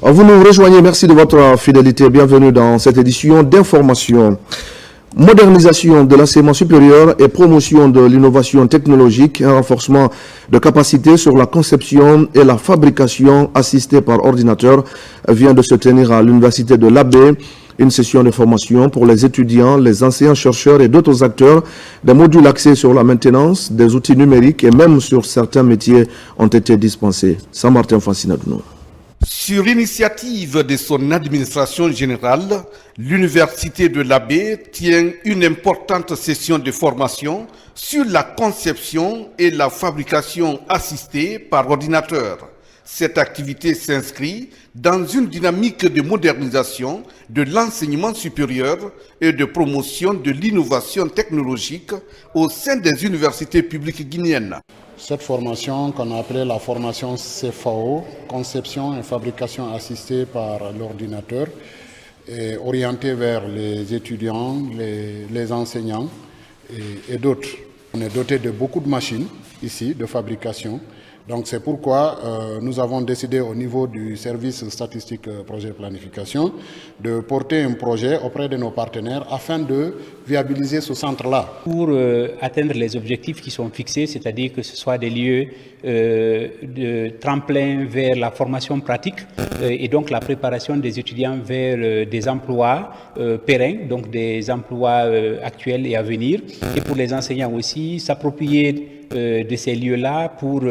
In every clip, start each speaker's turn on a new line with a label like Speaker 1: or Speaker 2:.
Speaker 1: Vous nous rejoignez, merci de votre fidélité. Bienvenue dans cette édition d'information. Modernisation de l'enseignement supérieur et promotion de l'innovation technologique, un renforcement de capacités sur la conception et la fabrication assistée par ordinateur vient de se tenir à l'université de l'Abbé. Une session de formation pour les étudiants, les enseignants-chercheurs et d'autres acteurs. Des modules axés sur la maintenance, des outils numériques et même sur certains métiers ont été dispensés. Saint-Martin Fascinadounou.
Speaker 2: Sur l'initiative de son administration générale, l'université de l'Abbé tient une importante session de formation sur la conception et la fabrication assistée par ordinateur. Cette activité s'inscrit dans une dynamique de modernisation de l'enseignement supérieur et de promotion de l'innovation technologique au sein des universités publiques guinéennes.
Speaker 3: Cette formation qu'on a appelée la formation CFAO, conception et fabrication assistée par l'ordinateur, est orientée vers les étudiants, les enseignants et d'autres. On est doté de beaucoup de machines ici, de fabrication. Donc c'est pourquoi nous avons décidé au niveau du service statistique projet planification de porter un projet auprès de nos partenaires afin de viabiliser ce centre-là.
Speaker 4: Pour atteindre les objectifs qui sont fixés, c'est-à-dire que ce soit des lieux de tremplin vers la formation pratique et donc la préparation des étudiants vers des emplois pérennes, donc des emplois actuels et à venir, et pour les enseignants aussi, s'approprier de ces lieux-là pour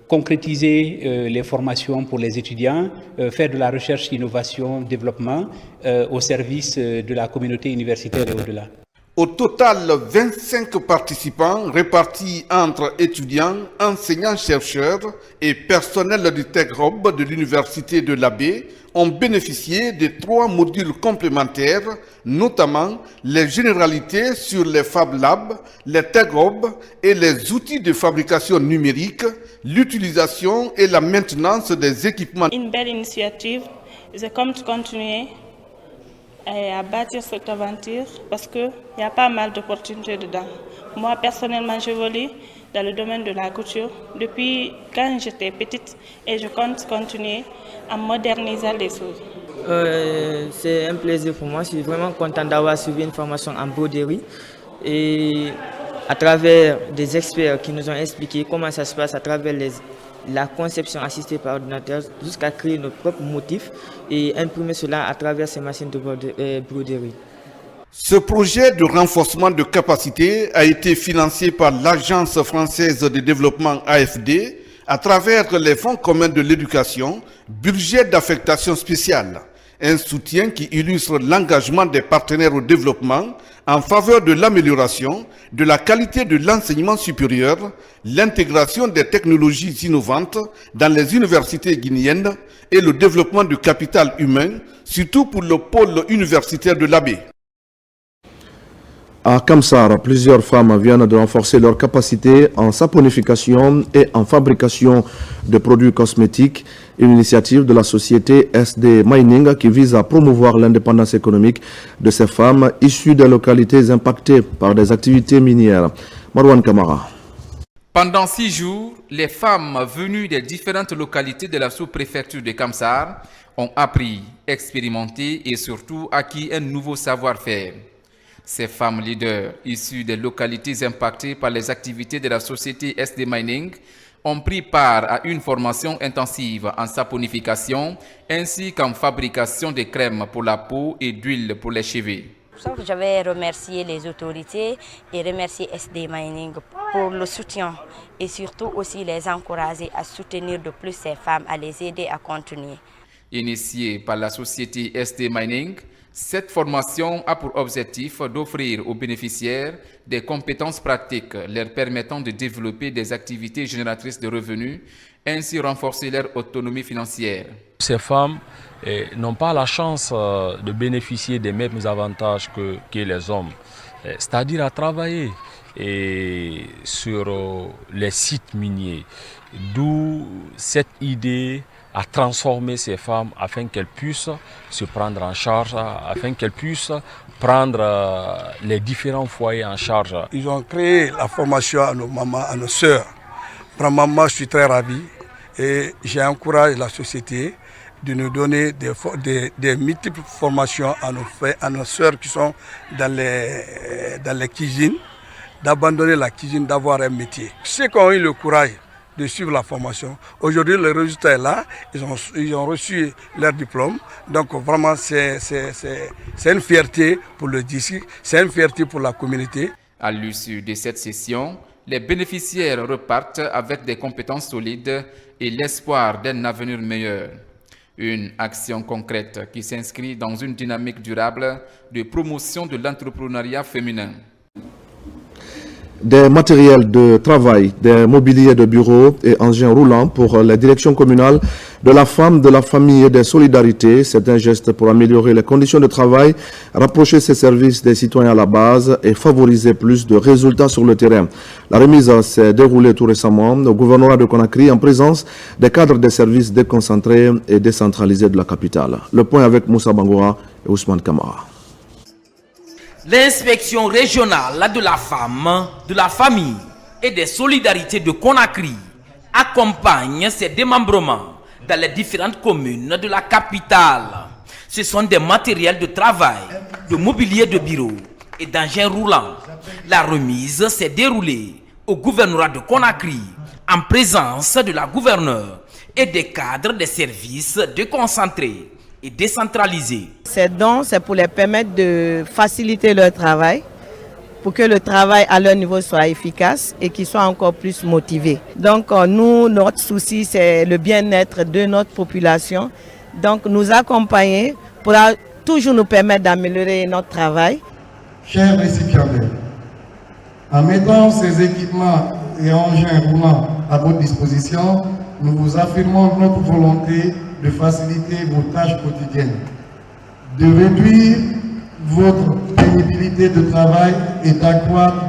Speaker 4: concrétiser les formations pour les étudiants, faire de la recherche, innovation, développement au service de la communauté universitaire et au-delà.
Speaker 2: Au total, 25 participants répartis entre étudiants, enseignants-chercheurs et personnel du TechHub de l'université de l'Abbé ont bénéficié de 3 modules complémentaires, notamment les généralités sur les Fab Labs, les TechHub et les outils de fabrication numérique, l'utilisation et la maintenance des équipements.
Speaker 5: Une belle initiative, je compte continuer à bâtir cette aventure parce qu'il y a pas mal d'opportunités dedans. Moi, personnellement, j'évolue dans le domaine de la couture depuis quand j'étais petite et je compte continuer à moderniser les choses.
Speaker 6: C'est un plaisir pour moi. Je suis vraiment content d'avoir suivi une formation en broderie et à travers des experts qui nous ont expliqué comment ça se passe à travers la conception assistée par ordinateur jusqu'à créer nos propres motifs et imprimer cela à travers ces machines de broderie.
Speaker 2: Ce projet de renforcement de capacité a été financé par l'Agence française de développement AFD à travers les fonds communs de l'éducation, budget d'affectation spéciale. Un soutien qui illustre l'engagement des partenaires au développement en faveur de l'amélioration de la qualité de l'enseignement supérieur, l'intégration des technologies innovantes dans les universités guinéennes et le développement du capital humain, surtout pour le pôle universitaire de l'Abbé.
Speaker 1: À Kamsar, plusieurs femmes viennent de renforcer leurs capacités en saponification et en fabrication de produits cosmétiques. Une initiative de la société SD Mining qui vise à promouvoir l'indépendance économique de ces femmes issues des localités impactées par des activités minières. Marwan Kamara.
Speaker 7: Pendant 6 jours, les femmes venues des différentes localités de la sous-préfecture de Kamsar ont appris, expérimenté et surtout acquis un nouveau savoir-faire. Ces femmes leaders issues des localités impactées par les activités de la société SD Mining ont pris part à une formation intensive en saponification ainsi qu'en fabrication de crèmes pour la peau et d'huile pour les cheveux.
Speaker 8: Je vais remercier les autorités et remercier SD Mining pour le soutien et surtout aussi les encourager à soutenir de plus ces femmes, à les aider à continuer.
Speaker 7: Initiée par la société SD Mining, cette formation a pour objectif d'offrir aux bénéficiaires des compétences pratiques leur permettant de développer des activités génératrices de revenus, ainsi renforcer leur autonomie financière.
Speaker 9: Ces femmes n'ont pas la chance de bénéficier des mêmes avantages que les hommes, c'est-à-dire à travailler sur les sites miniers, d'où cette idée à transformer ces femmes afin qu'elles puissent se prendre en charge, afin qu'elles puissent prendre les différents foyers en charge.
Speaker 10: Ils ont créé la formation à nos mamans, à nos sœurs. Pour maman, je suis très ravi et j'encourage la société de nous donner des multiples formations à nos sœurs qui sont dans les cuisines, d'abandonner la cuisine, d'avoir un métier. Ceux qui ont eu le courage de suivre la formation, aujourd'hui le résultat est là, ils ont reçu leur diplôme, donc vraiment c'est une fierté pour le district, c'est une fierté pour la communauté.
Speaker 7: À l'issue de cette session, les bénéficiaires repartent avec des compétences solides et l'espoir d'un avenir meilleur. Une action concrète qui s'inscrit dans une dynamique durable de promotion de l'entrepreneuriat féminin.
Speaker 1: Des matériels de travail, des mobiliers de bureau et engins roulants pour les directions communales de la femme, de la famille et des solidarités. C'est un geste pour améliorer les conditions de travail, rapprocher ces services des citoyens à la base et favoriser plus de résultats sur le terrain. La remise s'est déroulée tout récemment au gouvernorat de Conakry en présence des cadres des services déconcentrés et décentralisés de la capitale. Le point avec Moussa Bangoura et Ousmane Kamara.
Speaker 11: L'inspection régionale de la femme, de la famille et des solidarités de Conakry accompagne ces démembrements dans les différentes communes de la capitale. Ce sont des matériels de travail, de mobilier de bureau et d'engins roulants. La remise s'est déroulée au gouvernorat de Conakry en présence de la gouverneure et des cadres des services déconcentrés et décentralisés.
Speaker 12: Ces dons, c'est pour les permettre de faciliter leur travail, pour que le travail à leur niveau soit efficace et qu'ils soient encore plus motivés. Donc nous, notre souci, c'est le bien-être de notre population. Donc nous accompagner pour toujours nous permettre d'améliorer notre travail.
Speaker 13: Chers récipiendaires, en mettant ces équipements et engins roulants à votre disposition, nous vous affirmons notre volonté de faciliter vos tâches quotidiennes, de réduire votre pénibilité de travail et d'accroître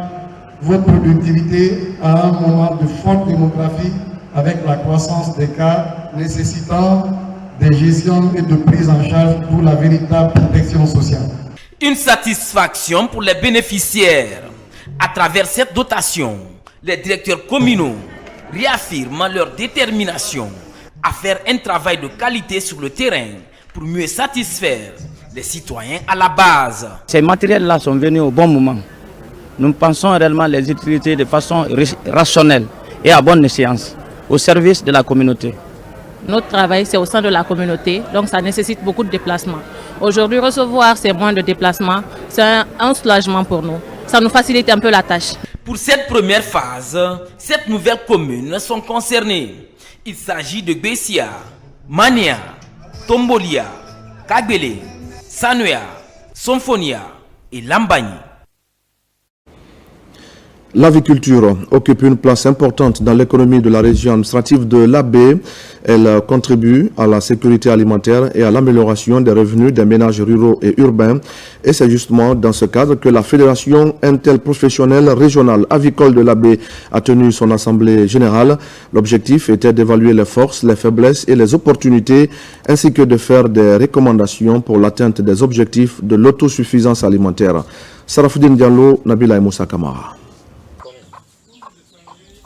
Speaker 13: votre productivité à un moment de forte démographie avec la croissance des cas nécessitant des gestions et de prise en charge pour la véritable protection sociale.
Speaker 11: Une satisfaction pour les bénéficiaires. À travers cette dotation, les directeurs communaux réaffirment leur détermination à faire un travail de qualité sur le terrain pour mieux satisfaire les citoyens à la base.
Speaker 14: Ces matériels-là sont venus au bon moment. Nous pensons réellement les utiliser de façon rationnelle et à bonne escient, au service de la communauté.
Speaker 15: Notre travail, c'est au sein de la communauté, donc ça nécessite beaucoup de déplacements. Aujourd'hui, recevoir ces moyens de déplacement, c'est un soulagement pour nous. Ça nous facilite un peu la tâche.
Speaker 11: Pour cette première phase, 7 nouvelles communes sont concernées. Il s'agit de Bessia, Mania, Tombolia, Kagbele, Sanoya, Somfonia et Lambani.
Speaker 1: L'aviculture occupe une place importante dans l'économie de la région administrative de l'Abbé. Elle contribue à la sécurité alimentaire et à l'amélioration des revenus des ménages ruraux et urbains. Et c'est justement dans ce cadre que la Fédération interprofessionnelle régionale avicole de l'Abbé a tenu son assemblée générale. L'objectif était d'évaluer les forces, les faiblesses et les opportunités, ainsi que de faire des recommandations pour l'atteinte des objectifs de l'autosuffisance alimentaire. Sarafoudine Diallo, Nabila et Moussa Kamara.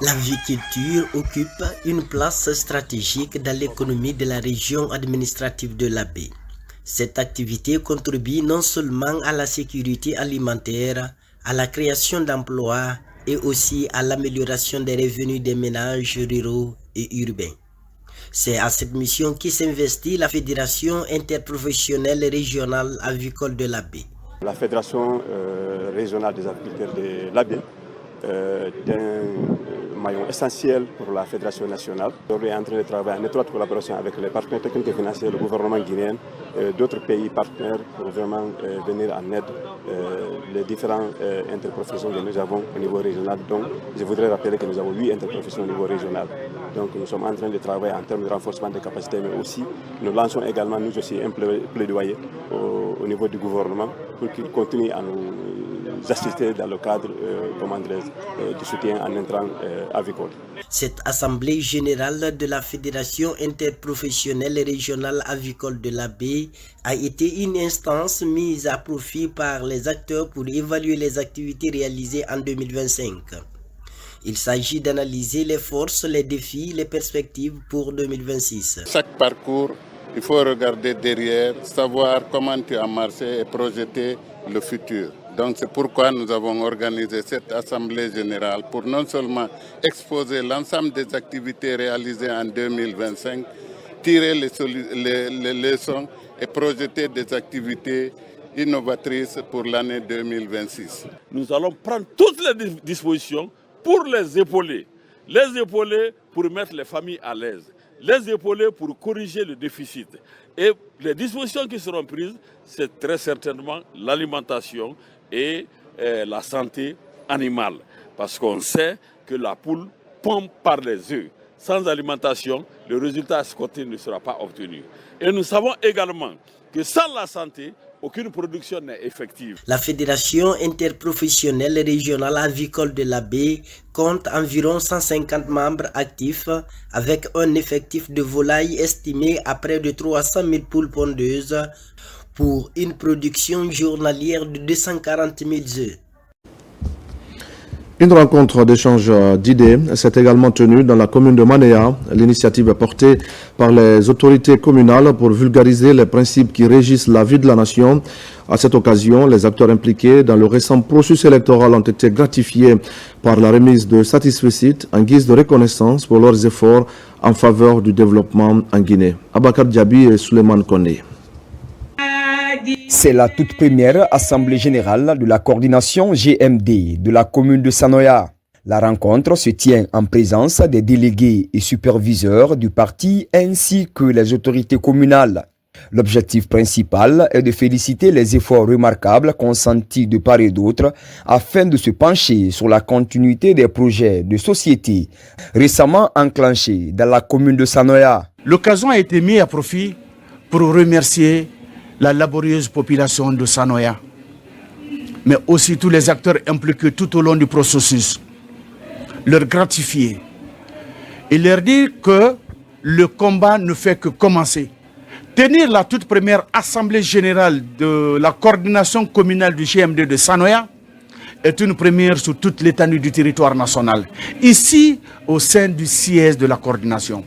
Speaker 16: L'aviculture occupe une place stratégique dans l'économie de la région administrative de l'Abbé. Cette activité contribue non seulement à la sécurité alimentaire, à la création d'emplois et aussi à l'amélioration des revenus des ménages ruraux et urbains. C'est à cette mission qui s'investit la Fédération interprofessionnelle régionale avicole de l'Abbé.
Speaker 17: La Fédération régionale des aviculteurs de l'Abbé est un maillon essentiel pour la Fédération nationale. On est en train de travailler en étroite collaboration avec les partenaires techniques et financiers, le gouvernement guinéen, d'autres pays partenaires pour vraiment venir en aide les différentes interprofessions que nous avons au niveau régional. Donc, je voudrais rappeler que nous avons 8 interprofessions au niveau régional. Donc, nous sommes en train de travailler en termes de renforcement des capacités, mais aussi nous lançons également, nous aussi, un plaidoyer au niveau du gouvernement pour qu'il continue à nous assister dans le cadre du soutien en intrant avicole.
Speaker 16: Cette assemblée générale de la Fédération interprofessionnelle régionale avicole de l'Abbé a été une instance mise à profit par les acteurs pour évaluer les activités réalisées en 2025. Il s'agit d'analyser les forces, les défis, les perspectives pour 2026.
Speaker 18: Chaque parcours il faut regarder derrière, savoir comment tu as marché et projeter le futur. Donc c'est pourquoi nous avons organisé cette Assemblée générale pour non seulement exposer l'ensemble des activités réalisées en 2025, tirer les leçons et projeter des activités innovatrices pour l'année 2026.
Speaker 19: Nous allons prendre toutes les dispositions pour les épauler pour mettre les familles à l'aise, les épauler pour corriger le déficit. Et les dispositions qui seront prises, c'est très certainement l'alimentation et la santé animale. Parce qu'on sait que la poule pompe par les œufs. Sans alimentation, le résultat escompté ne sera pas obtenu. Et nous savons également que sans la santé, aucune production n'est effective.
Speaker 16: La Fédération interprofessionnelle régionale avicole de la baie compte environ 150 membres actifs avec un effectif de volailles estimé à près de 300 000 poules pondeuses pour une production journalière de 240 000 œufs.
Speaker 1: Une rencontre d'échange d'idées s'est également tenue dans la commune de Manéa. L'initiative est portée par les autorités communales pour vulgariser les principes qui régissent la vie de la nation. À cette occasion, les acteurs impliqués dans le récent processus électoral ont été gratifiés par la remise de satisfecit en guise de reconnaissance pour leurs efforts en faveur du développement en Guinée. Abakar Diaby et Suleiman Kone.
Speaker 20: C'est la toute première assemblée générale de la coordination GMD de la commune de Sanoya. La rencontre se tient en présence des délégués et superviseurs du parti ainsi que les autorités communales. L'objectif principal est de féliciter les efforts remarquables consentis de part et d'autre afin de se pencher sur la continuité des projets de société récemment enclenchés dans la commune de Sanoya.
Speaker 21: L'occasion a été mise à profit pour remercier la laborieuse population de Sanoya, mais aussi tous les acteurs impliqués tout au long du processus, leur gratifier et leur dire que le combat ne fait que commencer. Tenir la toute première assemblée générale de la coordination communale du GMD de Sanoya est une première sur toute l'étendue du territoire national, ici au sein du siège de la coordination.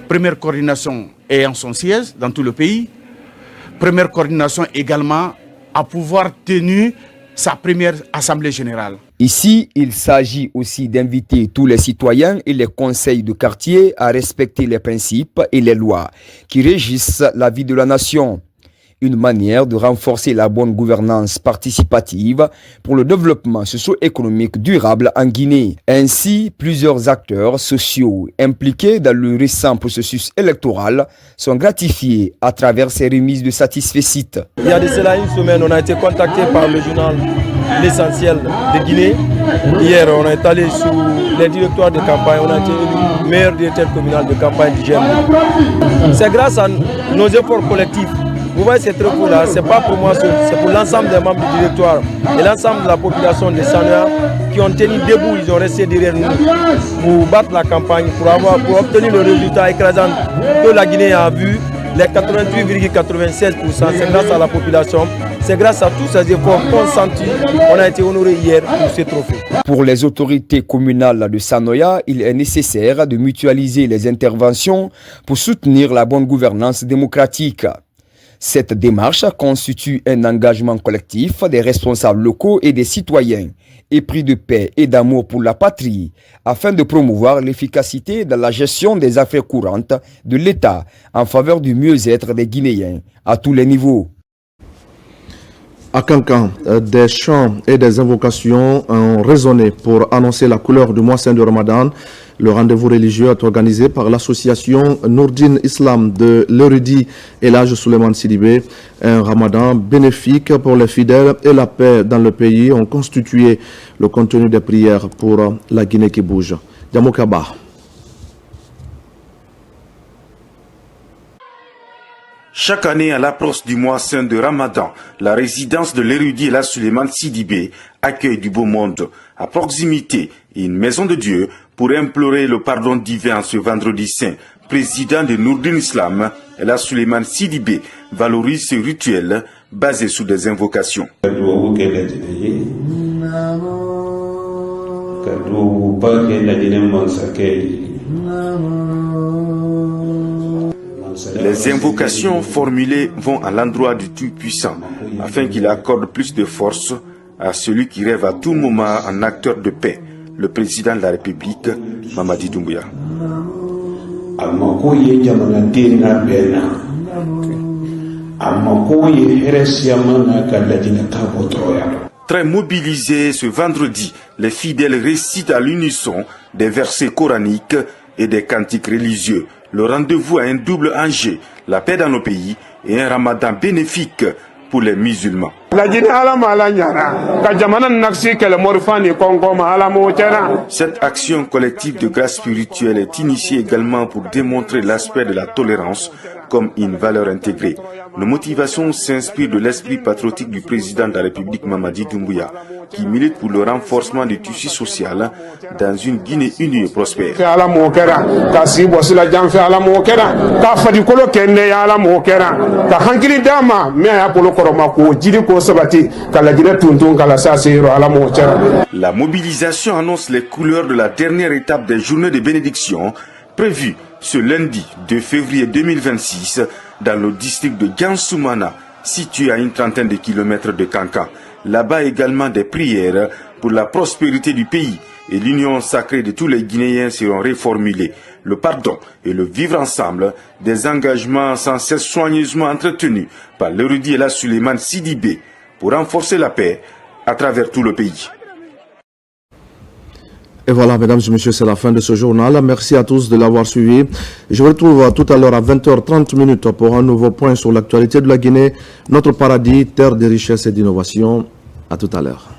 Speaker 21: Première coordination ayant son siège dans tout le pays, première coordination également à pouvoir tenir sa première assemblée générale.
Speaker 20: Ici, il s'agit aussi d'inviter tous les citoyens et les conseils de quartier à respecter les principes et les lois qui régissent la vie de la nation. Une manière de renforcer la bonne gouvernance participative pour le développement socio-économique durable en Guinée. Ainsi, plusieurs acteurs sociaux impliqués dans le récent processus électoral sont gratifiés à travers ces remises de satisfecit.
Speaker 22: Il y a de cela une semaine, on a été contacté par le journal L'Essentiel de Guinée. Hier, on est allé sur les directoires de campagne, on a été élu meilleur directeur communal de campagne du GMD. C'est grâce à nos efforts collectifs. Vous voyez ces trucs-là, ce n'est pas pour moi seul, c'est pour l'ensemble des membres du directoire et l'ensemble de la population de Sanoya qui ont tenu debout, ils ont resté derrière nous pour battre la campagne, pour obtenir le résultat écrasant que la Guinée a vu, les 88,96%. C'est grâce à la population, c'est grâce à tous ces efforts consentis qu'on a été honoré hier pour ce trophée.
Speaker 20: Pour les autorités communales de Sanoya, il est nécessaire de mutualiser les interventions pour soutenir la bonne gouvernance démocratique. Cette démarche constitue un engagement collectif des responsables locaux et des citoyens, épris de paix et d'amour pour la patrie, afin de promouvoir l'efficacité dans la gestion des affaires courantes de l'État en faveur du mieux-être des Guinéens à tous les niveaux.
Speaker 1: À Cancan, des chants et des invocations ont résonné pour annoncer la couleur du mois saint de Ramadan. Le rendez-vous religieux est organisé par l'association Nourdine Islam de l'érudit Elhadj Souleymane Sidibé. Un Ramadan bénéfique pour les fidèles et la paix dans le pays ont constitué le contenu des prières pour la Guinée qui bouge. Djamokaba.
Speaker 23: Chaque année, à l'approche du mois saint de Ramadan, la résidence de l'érudit Elhadj Souleymane Sidibé accueille du beau monde. À proximité, une maison de Dieu pour implorer le pardon divin ce vendredi saint. Président de Nourdine Islam, Elhadj Souleymane Sidibé valorise ce rituel basé sur des invocations. Les invocations formulées vont à l'endroit du Tout-Puissant, afin qu'il accorde plus de force à celui qui rêve à tout moment un acteur de paix, le président de la République, Mamadi Doumbouya. Très mobilisés ce vendredi, les fidèles récitent à l'unisson des versets coraniques et des cantiques religieux. Le rendez-vous a un double enjeu, la paix dans nos pays et un ramadan bénéfique pour les musulmans. Cette action collective de grâce spirituelle est initiée également pour démontrer l'aspect de la tolérance comme une valeur intégrée. Nos motivations s'inspirent de l'esprit patriotique du président de la République Mamadi Doumbouya, qui milite pour le renforcement du tissu social dans une Guinée unie et prospère. La mobilisation annonce les couleurs de la dernière étape des journées de bénédiction prévues ce lundi 2 février 2026 dans le district de Gansoumana, situé à une trentaine de kilomètres de Kankan. Là-bas également des prières pour la prospérité du pays et l'union sacrée de tous les Guinéens seront reformulées. Le pardon et le vivre ensemble, des engagements sans cesse soigneusement entretenus par l'érudit Ella Suleiman Sidibé pour renforcer la paix à travers tout le pays.
Speaker 1: Et voilà, mesdames et messieurs, c'est la fin de ce journal. Merci à tous de l'avoir suivi. Je vous retrouve tout à l'heure à 20h30 pour un nouveau point sur l'actualité de la Guinée, notre paradis, terre de richesse et d'innovation. À tout à l'heure.